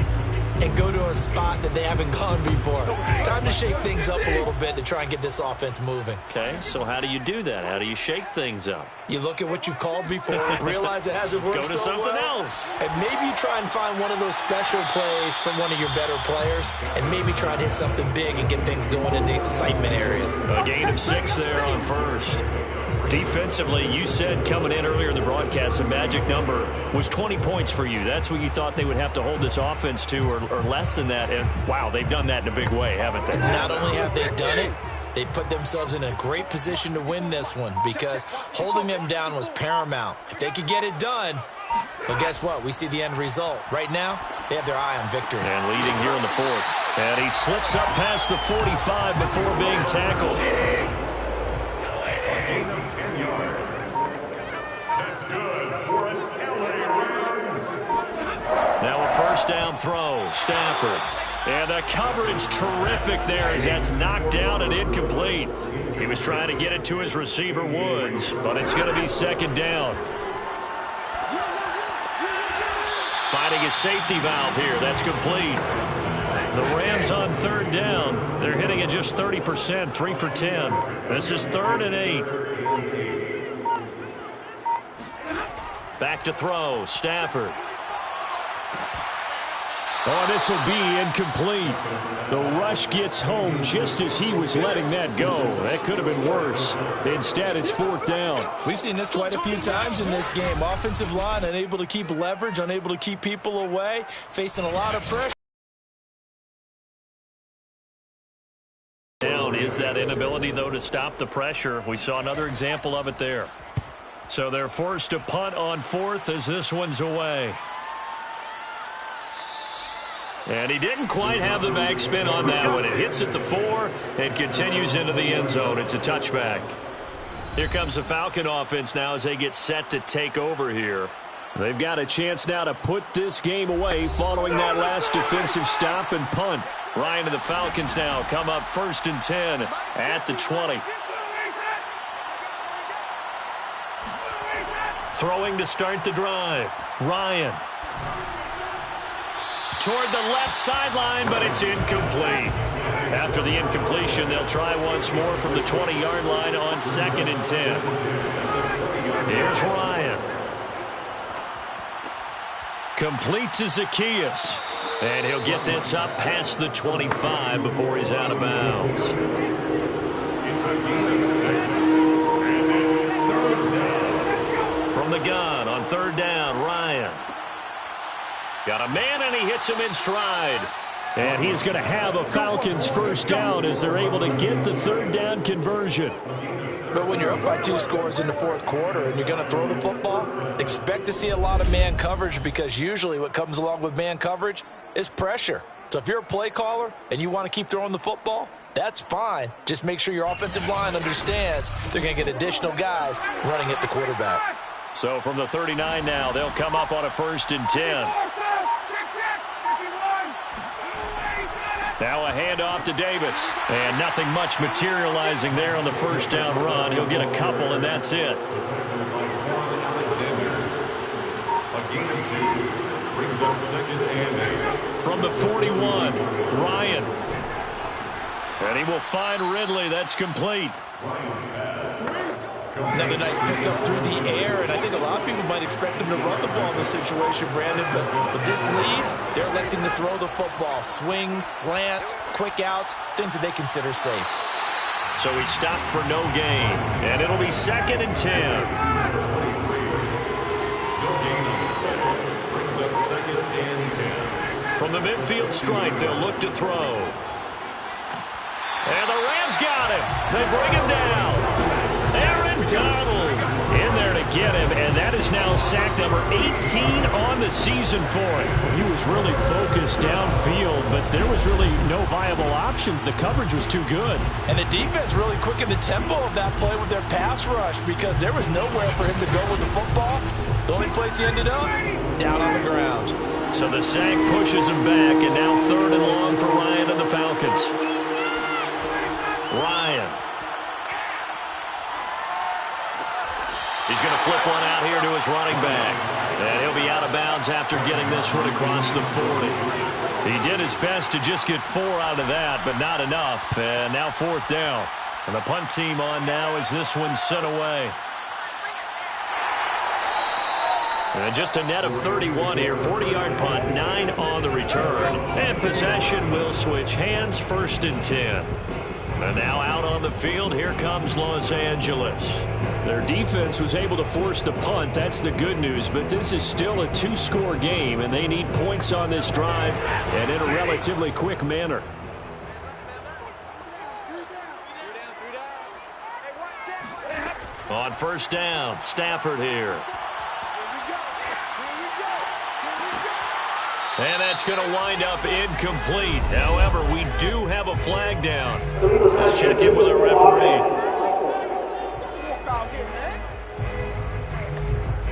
and go to a spot that they haven't gone before. Time to shake things up a little bit to try and get this offense moving. Okay, so how do you do that? How do you shake things up? You look at what you've called before, realize it hasn't worked Go to so something well, else. and maybe you try and find one of those special plays from one of your better players, and maybe try and hit something big and get things going in the excitement area. A gain of 6 there on 1st. Defensively, you said coming in earlier in the broadcast, the magic number was 20 points for you. That's what you thought they would have to hold this offense to, or less than that. And, wow, they've done that in a big way, haven't they? And not only have they done it, they put themselves in a great position to win this one because holding them down was paramount. If they could get it done, well, guess what? We see the end result. Right now, They have their eye on victory. And leading here in the fourth. And he slips up past the 45 before being tackled. A gain of 10 yards. That's good for an LA Rams. Now a first down throw. Stafford. And the coverage terrific there as that's knocked down and incomplete. He was trying to get it to his receiver, Woods, but it's going to be second down. Finding his safety valve here. That's complete. The Rams on third down. They're hitting at just 30%, 3 for 10. This is 3rd and 8. Back to throw. Stafford. Oh, this will be incomplete. The rush gets home just as he was letting that go. That could have been worse. Instead, it's 4th down. We've seen this quite a few times in this game. Offensive line unable to keep leverage, unable to keep people away, facing a lot of pressure. Down is that inability, though, to stop the pressure. We saw another example of it there. So they're forced to punt on 4th as this one's away. And he didn't quite have the backspin on that one. It hits at the 4 and continues into the end zone. It's a touchback. Here comes the Falcon offense now as they get set to take over here. They've got a chance now to put this game away following that last defensive stop and punt. Ryan and the Falcons now come up 1st and 10 at the 20. Throwing to start the drive. Ryan. Toward the left sideline, but it's incomplete. After the incompletion, they'll try once more from the 20-yard line on 2nd and 10. Here's Ryan. Complete to Zacchaeus. And he'll get this up past the 25 before he's out of bounds. It's a gain of 6. And it's 3rd down. From the gun on 3rd down, Ryan. Got a man, and he hits him in stride. And he's going to have a Falcons first down as they're able to get the 3rd down conversion. But when you're up by 2 scores in the 4th quarter and you're going to throw the football, expect to see a lot of man coverage, because usually what comes along with man coverage is pressure. So if you're a play caller and you want to keep throwing the football, that's fine. Just make sure your offensive line understands they're going to get additional guys running at the quarterback. So from the 39 now, they'll come up on a 1st and 10. Now a handoff to Davis. And nothing much materializing there on the first down run. He'll get a couple, and that's it. A gain of 2 brings up 2nd and 8. From the 41, Ryan. And he will find Ridley. That's complete. Another nice pickup through the air, and I think a lot of people might expect them to run the ball in this situation, Brandon, but with this lead, they're electing to throw the football. Swings, slants, quick outs, things that they consider safe. So he stopped for no gain, and it'll be 2nd and 10. No gain on the play. Brings up 2nd and 10. From the midfield stripe, they'll look to throw. And the Rams got him. They bring him down. Donald in there to get him, and that is now sack number 18 on the season for him. He was really focused downfield, but there was really no viable options. The coverage was too good. And the defense really quickened the tempo of that play with their pass rush, because there was nowhere for him to go with the football. The only place he ended up, down on the ground. So the sack pushes him back, and now 3rd and long for Ryan and the Falcons. Ryan. He's going to flip one out here to his running back. And he'll be out of bounds after getting this one across the 40. He did his best to just get 4 out of that, but not enough. And now 4th down. And the punt team on now as this one's sent away. And just a net of 31 here. 40-yard punt, 9 on the return. And possession will switch hands, 1st and 10. And now out on the field, here comes Los Angeles. Their defense was able to force the punt. That's the good news. But this is still a 2-score game, and they need points on this drive and in a relatively quick manner. On 1st down, Stafford here. And that's going to wind up incomplete. However, we do have a flag down. Let's check in with our referee.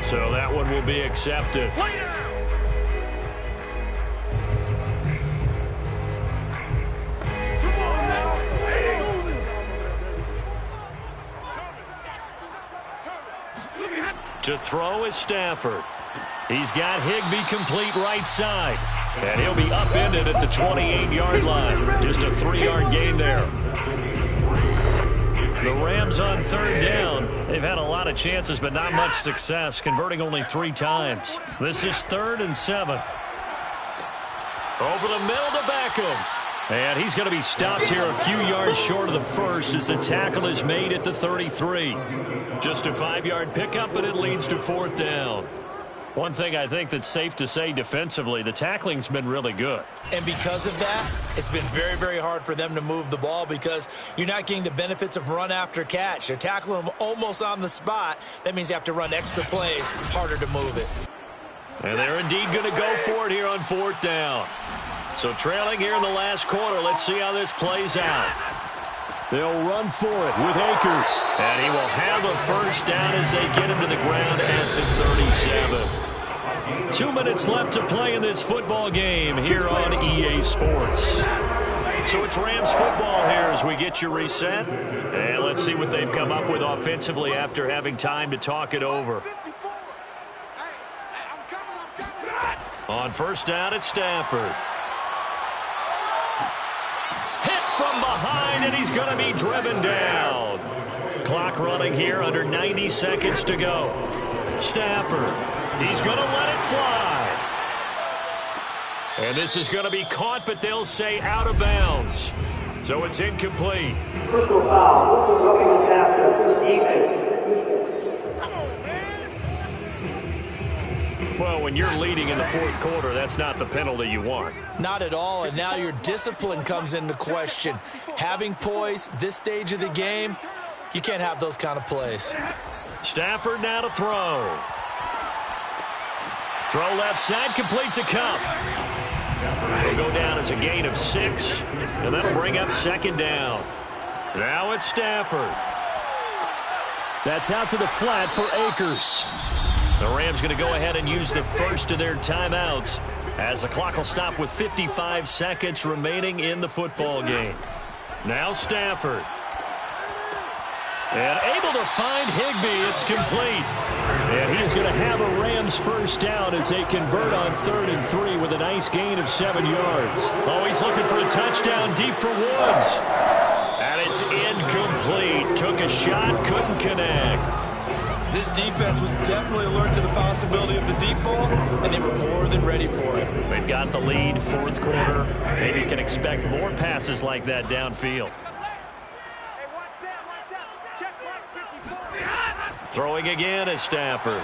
So that one will be accepted. To throw is Stafford. He's got Higbee complete right side. And he'll be upended at the 28-yard line. Just a 3-yard gain there. The Rams on third down. They've had a lot of chances, but not much success, converting only 3 times. This is 3rd and 7. Over the middle to Beckham. And he's going to be stopped here a few yards short of the first as the tackle is made at the 33. Just a 5-yard pickup, and it leads to 4th down. One thing I think that's safe to say defensively, the tackling's been really good. And because of that, it's been very, very hard for them to move the ball because you're not getting the benefits of run after catch. They're tackling them almost on the spot. That means you have to run extra plays, harder to move it. And they're indeed going to go for it here on 4th down. So trailing here in the last quarter, let's see how this plays out. They'll run for it with Akers. And he will have a first down as they get him to the ground at the 37. 2 minutes left to play in this football game here on EA Sports. So it's Rams football here as we get you reset. And let's see what they've come up with offensively after having time to talk it over. On first down, it's Stafford. From behind, and he's going to be driven down. Clock running here, under 90 seconds to go. Stafford, he's going to let it fly. And this is going to be caught, but they'll say out of bounds. So it's incomplete. Personal foul. This is roughing the passer to the defense. Well, when you're leading in the 4th quarter, that's not the penalty you want. Not at all, and now your discipline comes into question. Having poise this stage of the game, you can't have those kind of plays. Stafford now to throw. Throw left side, complete to Cup. It'll go down as a gain of 6, and that'll bring up 2nd down. Now it's Stafford. That's out to the flat for Akers. The Rams going to go ahead and use the first of their timeouts as the clock will stop with 55 seconds remaining in the football game. Now Stafford. And able to find Higbee. It's complete. And he's going to have a Rams first down as they convert on 3rd and 3 with a nice gain of 7 yards. Oh, he's looking for a touchdown deep for Woods. And it's incomplete. Took a shot, couldn't connect. This defense was definitely alert to the possibility of the deep ball, and they were more than ready for it. They've got the lead, 4th quarter. Maybe you can expect more passes like that downfield. Throwing again is Stafford.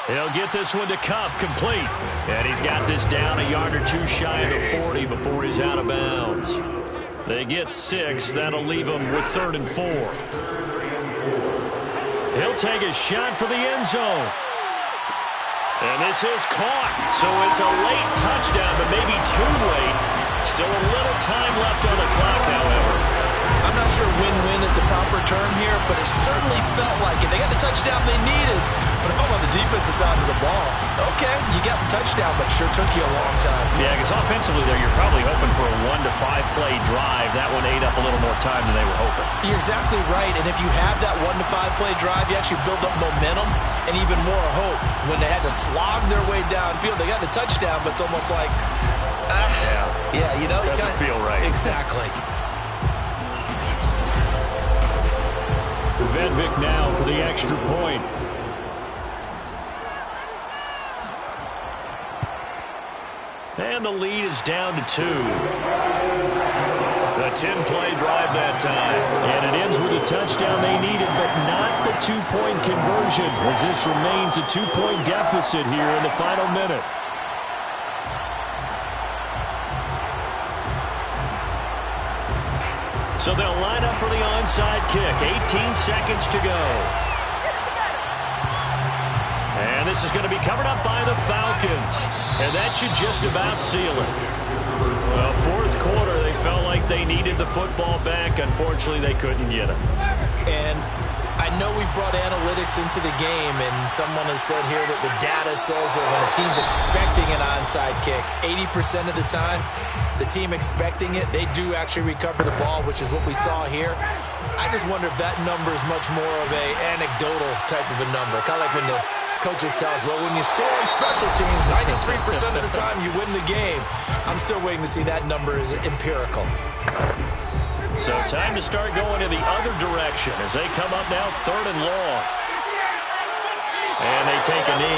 He'll get this one to Cup, complete. And he's got this down a yard or 2 shy of the 40 before he's out of bounds. They get 6. That'll leave them with 3rd and 4. He'll take a shot for the end zone. And this is caught. So it's a late touchdown, but maybe too late. Still a little time left on the clock, however. I'm not sure win-win is the proper term here, but it certainly felt like it. They got the touchdown they needed. But if I'm on the defensive side of the ball, okay, you got the touchdown, but it sure took you a long time. Yeah, because offensively there, you're probably hoping for a 1 to 5 play drive. That one ate up a little more time than they were hoping. You're exactly right, and if you have that 1 to 5 play drive, you actually build up momentum and even more hope. When they had to slog their way downfield, they got the touchdown, but it's almost like, yeah, you know. Doesn't feel right. Exactly. Vedvik now for the extra point. And the lead is down to 2. A 10-play drive that time. And it ends with a touchdown they needed, but not the 2-point conversion, as this remains a 2-point deficit here in the final minute. So they'll line up for the onside kick. 18 seconds to go. And And this is going to be covered up by the Falcons. And that should just about seal it. Well, fourth quarter, they felt like they needed the football back. Unfortunately, they couldn't get it. And I know we brought analytics into the game, and someone has said here that the data says that when a team's expecting an onside kick, 80% of the time, the team expecting it, they do actually recover the ball, which is what we saw here. I just wonder if that number is much more of a anecdotal type of a number. Kind of like when the coaches tell us, well, when you score on special teams, 93% of the time you win the game. I'm still waiting to see that number is empirical. So time to start going in the other direction as they come up now 3rd and long. And they take a knee.